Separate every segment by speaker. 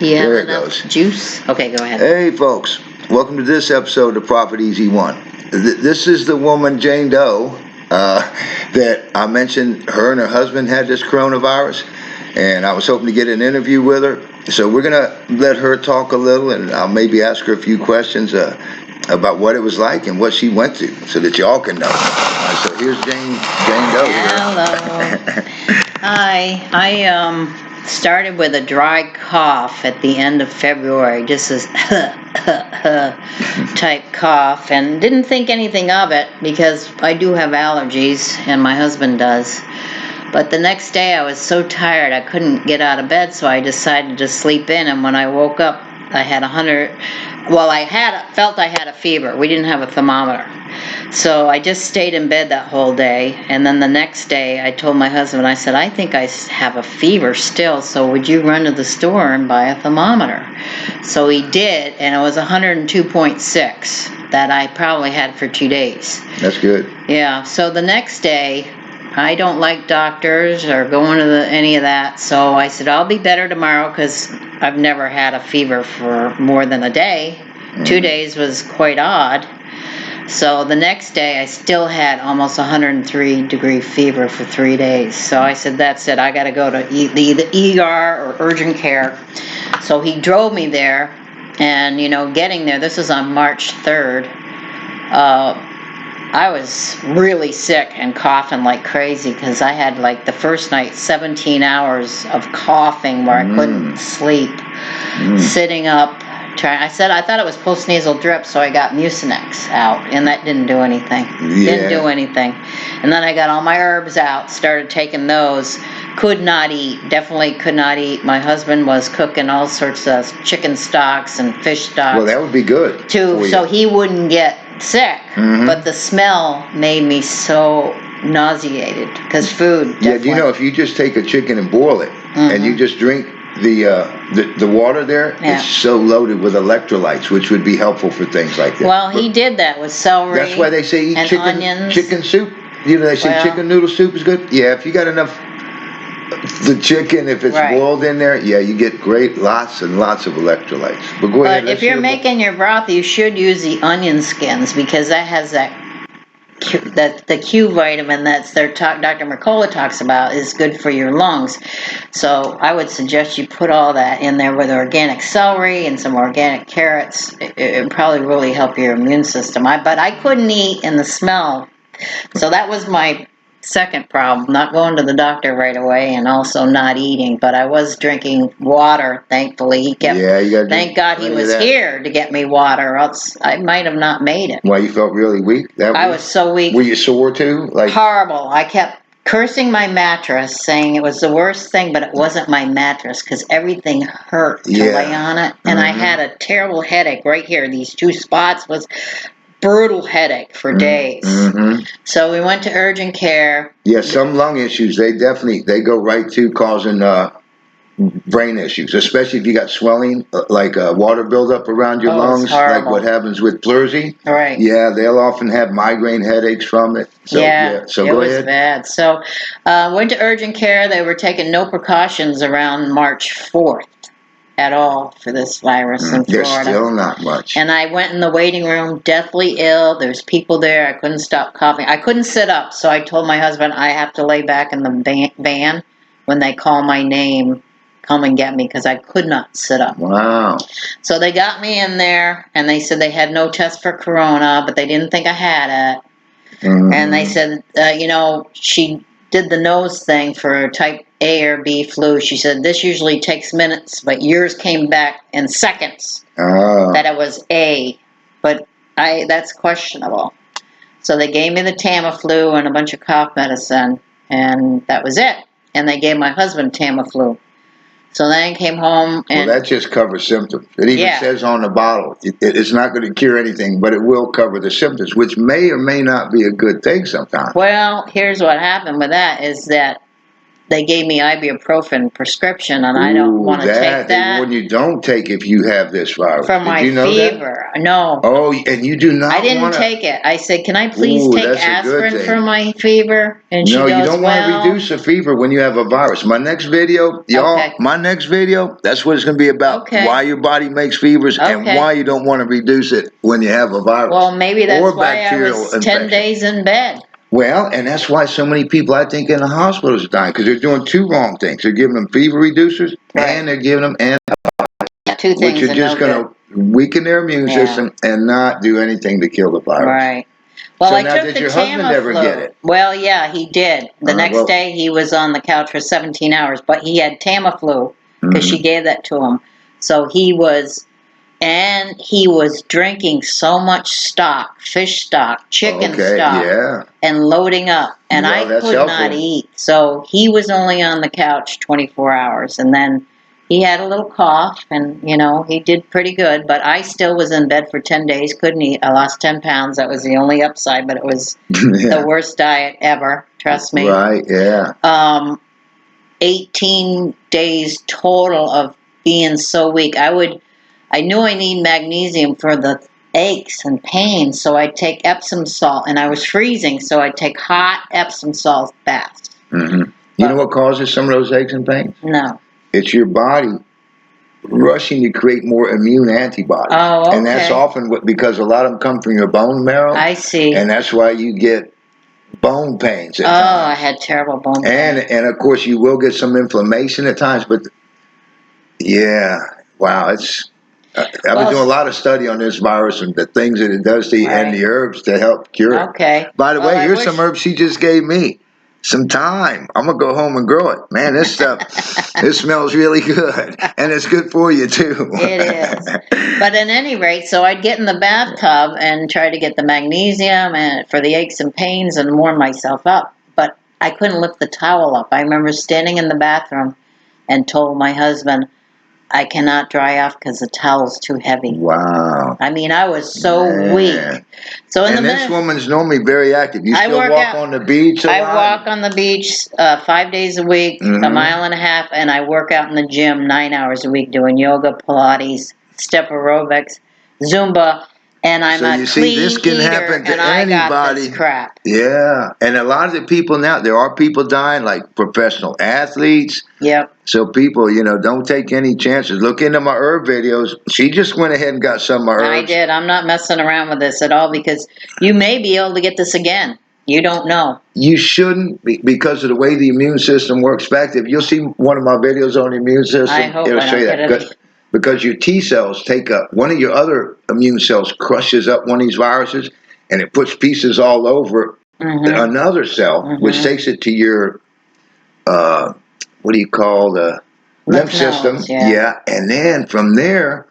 Speaker 1: You have
Speaker 2: There it
Speaker 1: enough
Speaker 2: goes.
Speaker 1: juice? Okay, go ahead.
Speaker 2: Hey, folks. Welcome to this episode of Profit Easy One. This is the woman, Jane Doe, that I mentioned her and her husband had this coronavirus, and I was hoping to get an interview with her. So we're going to let her talk a little, and I'll maybe ask her a few questions about what it was like and what she went through so that y'all can know. So here's Jane Doe
Speaker 1: Hello. Hi. I started with a dry cough at the end of February, just this type cough, and didn't think anything of it because I do have allergies and my husband does. But the next day I was so tired I couldn't get out of bed, so I decided to sleep in, and when I woke up I had felt I had a fever. We didn't have a thermometer. So I just stayed in bed that whole day, and then the next day I told my husband, I said, I think I have a fever still, so would you run to the store and buy a thermometer? So he did, and it was 102.6 that I probably had for 2 days.
Speaker 2: That's good.
Speaker 1: Yeah, so the next day, I don't like doctors or going to any of that, so I said, I'll be better tomorrow because I've never had a fever for more than a day. 2 days was quite odd. So the next day I still had almost 103-degree fever for 3 days. So I said, that's it, I got to go to the ER or urgent care. So he drove me there, and getting there, this was on March 3rd, I was really sick and coughing like crazy because I had, like, the first night 17 hours of coughing where I couldn't sleep, sitting up. I thought it was postnasal drip, so I got Mucinex out, and that didn't do anything. Didn't do anything. And then I got all my herbs out, started taking those. Could not eat, definitely could not eat. My husband was cooking all sorts of chicken stocks and fish stocks.
Speaker 2: Well, that would be good.
Speaker 1: So he wouldn't get sick, but the smell made me so nauseated because food.
Speaker 2: Yeah, do you know if you just take a chicken and boil it, and you just drink the water there, it's so loaded with electrolytes, which would be helpful for things like that.
Speaker 1: Well, he did that with celery.
Speaker 2: That's why they say eat
Speaker 1: onions.
Speaker 2: chicken soup. They say chicken noodle soup is good. Yeah, if you got enough, the chicken, if it's boiled in there, you get lots and lots of electrolytes. But go ahead.
Speaker 1: But if you're making your broth, you should use the onion skins because that has the Q vitamin that's Dr. Mercola talks about is good for your lungs. So I would suggest you put all that in there with organic celery and some organic carrots. It would probably really help your immune system. But I couldn't eat, and the smell. So that was my second problem, not going to the doctor right away and also not eating. But I was drinking water, thankfully. He kept, thank God he was here to get me water, else I might have not made it.
Speaker 2: Why, you felt really weak?
Speaker 1: I was so weak.
Speaker 2: Were you sore too?
Speaker 1: Horrible. I kept cursing my mattress, saying it was the worst thing, but it wasn't my mattress because everything hurt to lay on it. And I had a terrible headache right here. These two spots was brutal headache for days. So we went to urgent care.
Speaker 2: Yeah, some lung issues, they go right to causing brain issues, especially if you got swelling, like water buildup around your lungs, like what happens with pleurisy.
Speaker 1: Right.
Speaker 2: Yeah, they'll often have migraine headaches from it. So, so go ahead.
Speaker 1: It was bad. So went to urgent care. They were taking no precautions around March 4th. At all for this virus in Florida.
Speaker 2: There's still not much.
Speaker 1: And I went in the waiting room, deathly ill. There's people there. I couldn't stop coughing. I couldn't sit up, so I told my husband I have to lay back in the van when they call my name, come and get me, because I could not sit up.
Speaker 2: Wow.
Speaker 1: So they got me in there, and they said they had no test for corona, but they didn't think I had it. And they said, she did the nose thing for type A or B flu. She said, this usually takes minutes, but yours came back in seconds that it was A. But that's questionable. So they gave me the Tamiflu and a bunch of cough medicine, and that was it. And they gave my husband Tamiflu. So then I came home and...
Speaker 2: Well, that just covers symptoms. It even says on the bottle, it's not going to cure anything, but it will cover the symptoms, which may or may not be a good thing sometimes.
Speaker 1: Well, here's what happened with that is that they gave me ibuprofen prescription, and I don't want to take
Speaker 2: They warn
Speaker 1: that
Speaker 2: you don't take if you have this virus.
Speaker 1: for
Speaker 2: Did
Speaker 1: my
Speaker 2: you know that?
Speaker 1: fever. No,
Speaker 2: Oh, and you do
Speaker 1: I
Speaker 2: not
Speaker 1: didn't
Speaker 2: want to.
Speaker 1: take it. I said, "Can I please
Speaker 2: Ooh,
Speaker 1: take
Speaker 2: that's a good
Speaker 1: aspirin for
Speaker 2: thing.
Speaker 1: my fever?" And she
Speaker 2: No, you
Speaker 1: goes,
Speaker 2: don't want to
Speaker 1: "Well,
Speaker 2: reduce the fever when you have a virus. My next video, y'all,
Speaker 1: okay,
Speaker 2: my next video, that's what it's going to be about. Why
Speaker 1: okay,
Speaker 2: your body makes fevers and why
Speaker 1: okay."
Speaker 2: you don't want to reduce it when you have a virus
Speaker 1: Well, maybe that's
Speaker 2: or
Speaker 1: why I
Speaker 2: bacterial
Speaker 1: was 10
Speaker 2: infection.
Speaker 1: days in bed.
Speaker 2: Well, and that's why so many people, I think, in the hospitals are dying because they're doing two wrong things. They're giving them fever reducers
Speaker 1: Right.
Speaker 2: and they're giving them
Speaker 1: Two
Speaker 2: which
Speaker 1: things
Speaker 2: are
Speaker 1: are no
Speaker 2: just going
Speaker 1: good.
Speaker 2: to weaken their immune
Speaker 1: Yeah.
Speaker 2: system and not do anything to kill the virus.
Speaker 1: Right. Well,
Speaker 2: So
Speaker 1: I
Speaker 2: now,
Speaker 1: took
Speaker 2: did
Speaker 1: the
Speaker 2: your husband ever get
Speaker 1: Tamiflu.
Speaker 2: it?
Speaker 1: Well, yeah, he did. The next
Speaker 2: Well,
Speaker 1: day, he was on the couch for 17 hours, but he had Tamiflu because she
Speaker 2: mhm.
Speaker 1: gave that to him. So he was drinking so much stock, fish stock, chicken
Speaker 2: Okay,
Speaker 1: stock,
Speaker 2: yeah.
Speaker 1: and loading up. And I
Speaker 2: Well, that's
Speaker 1: could not
Speaker 2: helpful.
Speaker 1: eat. So he was only on the couch 24 hours. And then he had a little cough, and, he did pretty good. But I still was in bed for 10 days, couldn't eat. I lost 10 pounds. That was the only upside, but it was the
Speaker 2: Yeah,
Speaker 1: worst diet ever. Trust me.
Speaker 2: right, yeah.
Speaker 1: 18 days total of being so weak. I knew I need magnesium for the aches and pains, so I'd take Epsom salt, and I was freezing, so I'd take hot Epsom salt baths.
Speaker 2: Hmm. You know
Speaker 1: But
Speaker 2: what causes some of those aches and pains?
Speaker 1: no.
Speaker 2: It's your body rushing to create more immune antibodies.
Speaker 1: Oh,
Speaker 2: And that's
Speaker 1: okay.
Speaker 2: often because a lot of them come from your bone marrow,
Speaker 1: I see.
Speaker 2: and that's why you get bone pains
Speaker 1: Oh,
Speaker 2: at
Speaker 1: I
Speaker 2: times.
Speaker 1: had terrible bone
Speaker 2: And
Speaker 1: pain.
Speaker 2: and of course you will get some inflammation at times, but yeah, wow, it's I've been
Speaker 1: Well,
Speaker 2: doing a lot of study on this virus and the things that it does to you and
Speaker 1: right.
Speaker 2: the herbs to help cure it.
Speaker 1: Okay.
Speaker 2: By the
Speaker 1: Well,
Speaker 2: way,
Speaker 1: I
Speaker 2: here's some
Speaker 1: wish.
Speaker 2: herbs she just gave me. Some thyme. I'm gonna go home and grow it. Man, this stuff, it smells really good, and it's good for you too.
Speaker 1: It is. But at any rate, so I'd get in the bathtub and try to get the magnesium and for the aches and pains and warm myself up. But I couldn't lift the towel up. I remember standing in the bathroom and told my husband, I cannot dry off because the towel's too heavy.
Speaker 2: Wow,
Speaker 1: I mean, I was so weak.
Speaker 2: man.
Speaker 1: So in the
Speaker 2: And this
Speaker 1: minute,
Speaker 2: woman's normally very active. You
Speaker 1: I
Speaker 2: still
Speaker 1: work
Speaker 2: walk
Speaker 1: out.
Speaker 2: on the beach a
Speaker 1: I
Speaker 2: lot?
Speaker 1: walk on the beach 5 days a week, a
Speaker 2: Mm-hmm.
Speaker 1: mile and a half, and I work out in the gym 9 hours a week doing yoga, Pilates, step aerobics, Zumba, and I'm
Speaker 2: So
Speaker 1: a
Speaker 2: you see, this
Speaker 1: clean
Speaker 2: can
Speaker 1: eater,
Speaker 2: happen
Speaker 1: and
Speaker 2: to
Speaker 1: I got this
Speaker 2: anybody.
Speaker 1: crap.
Speaker 2: Yeah, and a lot of the people now, there are people dying, like professional athletes.
Speaker 1: Yep,
Speaker 2: So people, don't take any chances. Look into my herb videos. She just went ahead and got some of my
Speaker 1: I
Speaker 2: herbs.
Speaker 1: did. I'm not messing around with this at all because you may be able to get this again. You don't know.
Speaker 2: You shouldn't, because of the way the immune system works. In fact, if you'll see one of my videos on the immune
Speaker 1: I
Speaker 2: system,
Speaker 1: hope
Speaker 2: it'll
Speaker 1: I
Speaker 2: show
Speaker 1: don't
Speaker 2: you
Speaker 1: get
Speaker 2: that.
Speaker 1: it.
Speaker 2: Because your T cells take up one of your other immune cells, crushes up one of these viruses, and it puts pieces all over
Speaker 1: Mm-hmm.
Speaker 2: another cell, which
Speaker 1: Mm-hmm.
Speaker 2: takes it to your what do you call the lymph
Speaker 1: Lymph nodes,
Speaker 2: system?
Speaker 1: yeah.
Speaker 2: Yeah, and then from there,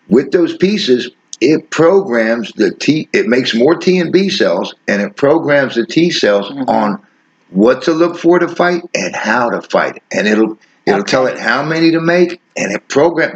Speaker 2: with those pieces, it programs the T. It makes more T and B cells, and it programs the T cells
Speaker 1: Mm-hmm.
Speaker 2: on what to look for to fight and how to fight, and it'll tell
Speaker 1: Okay.
Speaker 2: it how many to make, and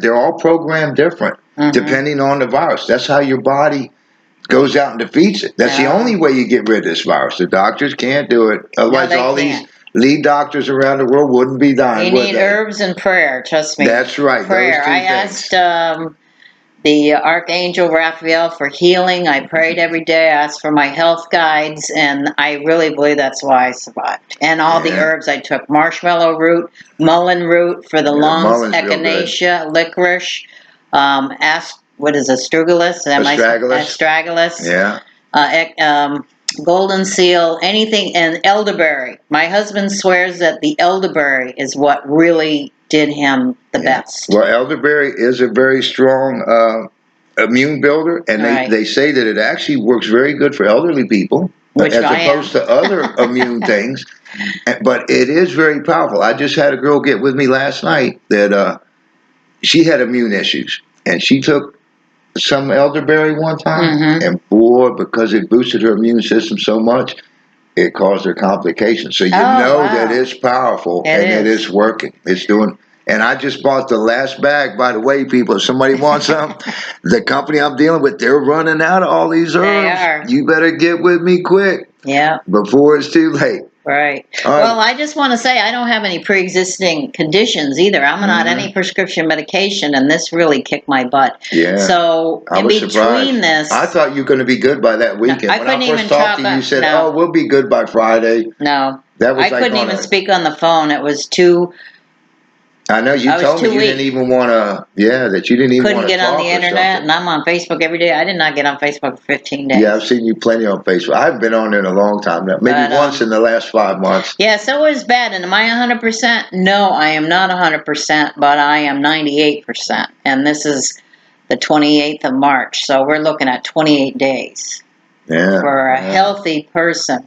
Speaker 2: they're all programmed different
Speaker 1: Mm-hmm.
Speaker 2: depending on the virus. That's how your body goes out and defeats it. That's the only
Speaker 1: No.
Speaker 2: way you get rid of this virus. The doctors can't do it.
Speaker 1: No,
Speaker 2: Otherwise,
Speaker 1: they
Speaker 2: all these
Speaker 1: can't.
Speaker 2: lead doctors around the world wouldn't be dying,
Speaker 1: You
Speaker 2: would
Speaker 1: need
Speaker 2: they?
Speaker 1: herbs and prayer. Trust me.
Speaker 2: That's right. Those
Speaker 1: Prayer. I
Speaker 2: two
Speaker 1: asked
Speaker 2: things.
Speaker 1: the Archangel Raphael for healing. I prayed every day. I asked for my health guides, and I really believe that's why I survived. And all the
Speaker 2: Yeah.
Speaker 1: herbs I took: marshmallow root, mullein root for the
Speaker 2: Yeah,
Speaker 1: lungs,
Speaker 2: Mullen's real good.
Speaker 1: echinacea, licorice, what is astragalus?
Speaker 2: Astragalus.
Speaker 1: Astragalus,
Speaker 2: Yeah.
Speaker 1: uh, ec- um, golden seal, anything, and elderberry. My husband swears that the elderberry is what really did him the
Speaker 2: Yeah.
Speaker 1: best.
Speaker 2: Well, elderberry is a very strong immune builder, and
Speaker 1: Right.
Speaker 2: they say that it actually works very good for elderly people
Speaker 1: Which
Speaker 2: as
Speaker 1: I am.
Speaker 2: opposed to other immune things. But it is very powerful. I just had a girl get with me last night that she had immune issues, and she took some elderberry one time,
Speaker 1: Mm-hmm.
Speaker 2: and boy, because it boosted her immune system so much, it caused her complications. So you
Speaker 1: Oh,
Speaker 2: know that
Speaker 1: wow.
Speaker 2: it's powerful
Speaker 1: It
Speaker 2: and it
Speaker 1: is.
Speaker 2: is working. It's doing. And I just bought the last bag, by the way, people. If somebody wants some, the company I'm dealing with, they're running out of all these
Speaker 1: They
Speaker 2: herbs.
Speaker 1: are.
Speaker 2: You better get with me quick
Speaker 1: Yeah.
Speaker 2: before it's too late.
Speaker 1: Right.
Speaker 2: All right.
Speaker 1: Well, I just want to say I don't have any pre-existing conditions either. I'm not any prescription medication, and this really kicked my butt.
Speaker 2: Yeah.
Speaker 1: So
Speaker 2: I
Speaker 1: in
Speaker 2: was
Speaker 1: between
Speaker 2: surprised.
Speaker 1: this,
Speaker 2: I thought you were going to be good by that weekend.
Speaker 1: I
Speaker 2: When
Speaker 1: couldn't
Speaker 2: I
Speaker 1: even
Speaker 2: first talked
Speaker 1: talk.
Speaker 2: to you, you said,
Speaker 1: No,
Speaker 2: "Oh, we'll be good by Friday."
Speaker 1: no,
Speaker 2: That was
Speaker 1: I
Speaker 2: like
Speaker 1: couldn't
Speaker 2: on
Speaker 1: even
Speaker 2: a.
Speaker 1: speak on the phone. It was too.
Speaker 2: I know you
Speaker 1: I was
Speaker 2: told me
Speaker 1: too
Speaker 2: you didn't
Speaker 1: weak.
Speaker 2: even want to. Yeah, that you didn't even
Speaker 1: Couldn't
Speaker 2: want to
Speaker 1: get on the
Speaker 2: talk or
Speaker 1: internet,
Speaker 2: something.
Speaker 1: and I'm on Facebook every day. I did not get on Facebook for 15 days.
Speaker 2: Yeah, I've seen you plenty on Facebook. I haven't been on there in a long time now. Maybe
Speaker 1: But,
Speaker 2: once in the last 5 months.
Speaker 1: Yeah, so it was bad. And am I 100%? No, I am not 100%, but I am 98%. And this is the 28th of March, so we're looking at 28 days
Speaker 2: Yeah.
Speaker 1: for a healthy person.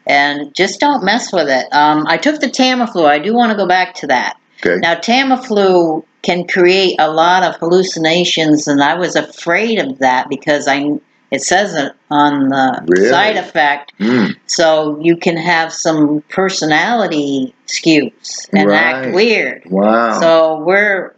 Speaker 1: And just don't mess with it. I took the Tamiflu. I do want to go back to that.
Speaker 2: Okay.
Speaker 1: Now, Tamiflu can create a lot of hallucinations, and I was afraid of that because it says it on the side effect. So you can have some personality skews and act weird.
Speaker 2: Wow.
Speaker 1: So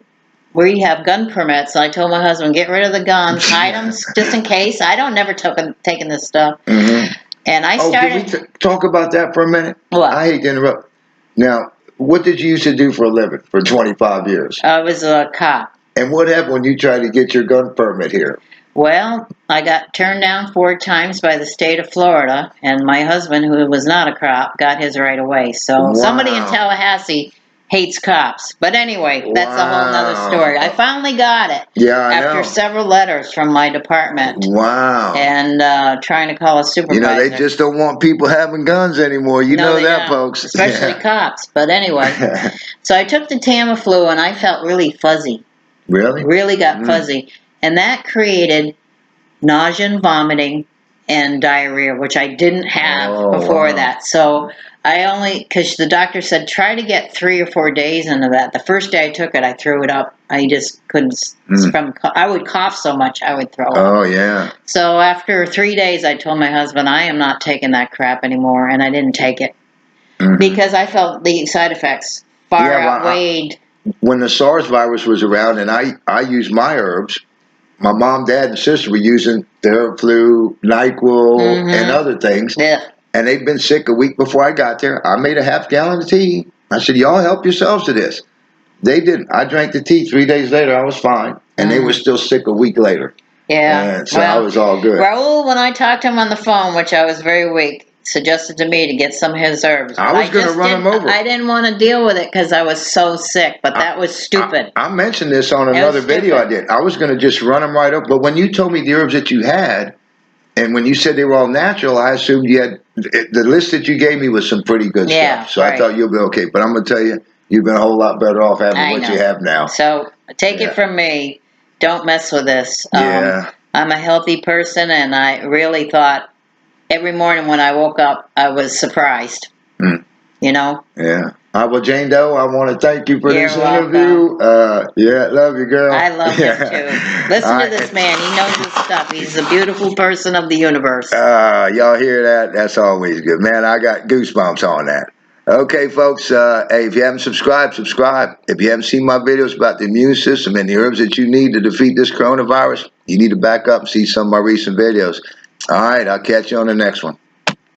Speaker 1: we have gun permits. I told my husband, get rid of the guns, hide them just in case. I don't never taken this stuff. And I started.
Speaker 2: Can we talk about that for a minute?
Speaker 1: What?
Speaker 2: I hate to interrupt. Now, what did you used to do for a living for 25 years?
Speaker 1: I was a cop.
Speaker 2: And what happened when you tried to get your gun permit here?
Speaker 1: Well, I got turned down 4 times by the state of Florida, and my husband, who was not a cop, got his right away. So somebody in Tallahassee hates cops. But anyway, that's a whole nother story. I finally got it.
Speaker 2: Yeah, I know.
Speaker 1: After several letters from my department.
Speaker 2: Wow.
Speaker 1: And trying to call a supervisor.
Speaker 2: You know, they just don't want people having guns anymore. You know that, folks.
Speaker 1: Especially cops. But anyway, so I took the Tamiflu, and I felt really fuzzy.
Speaker 2: Really?
Speaker 1: Really got fuzzy. And that created nausea and vomiting and diarrhea, which I didn't have before that. So because the doctor said, try to get 3 or 4 days into that. The first day I took it, I threw it up. I just couldn't, I would cough so much, I would throw up.
Speaker 2: Oh, yeah.
Speaker 1: So after 3 days, I told my husband, I am not taking that crap anymore, and I didn't take it. Because I felt the side effects far outweighed.
Speaker 2: When the SARS virus was around and I used my herbs, my mom, dad, and sister were using Theraflu, NyQuil, and other things.
Speaker 1: Yeah.
Speaker 2: And they'd been sick a week before I got there. I made a half gallon of tea. I said, y'all help yourselves to this. They didn't. I drank the tea. 3 days later, I was fine. And they were still sick a week later.
Speaker 1: Yeah.
Speaker 2: And so I was all good.
Speaker 1: Raul, when I talked to him on the phone, which I was very weak, suggested to me to get some of his herbs.
Speaker 2: I was going to run him over.
Speaker 1: I didn't want to deal with it because I was so sick, but that was stupid.
Speaker 2: I mentioned this on another video I did. I was going to just run them right up. But when you told me the herbs that you had, and when you said they were all natural, I assumed you had, the list that you gave me was some pretty good stuff. So I thought you'll be okay. But I'm going to tell you, you've been a whole lot better off having what you have now.
Speaker 1: So take it from me. Don't mess with this.
Speaker 2: Yeah.
Speaker 1: I'm a healthy person, and I really thought every morning when I woke up, I was surprised. You know?
Speaker 2: Yeah. Well, Jane Doe, I want to thank you for this interview.
Speaker 1: Welcome.
Speaker 2: Yeah, love you, girl.
Speaker 1: I love him too. Listen to this man. He knows his stuff. He's the beautiful person of the universe.
Speaker 2: Y'all hear that? That's always good. Man, I got goosebumps on that. Okay, folks, hey, if you haven't subscribed, subscribe. If you haven't seen my videos about the immune system and the herbs that you need to defeat this coronavirus, you need to back up and see some of my recent videos. All right, I'll catch you on the next one.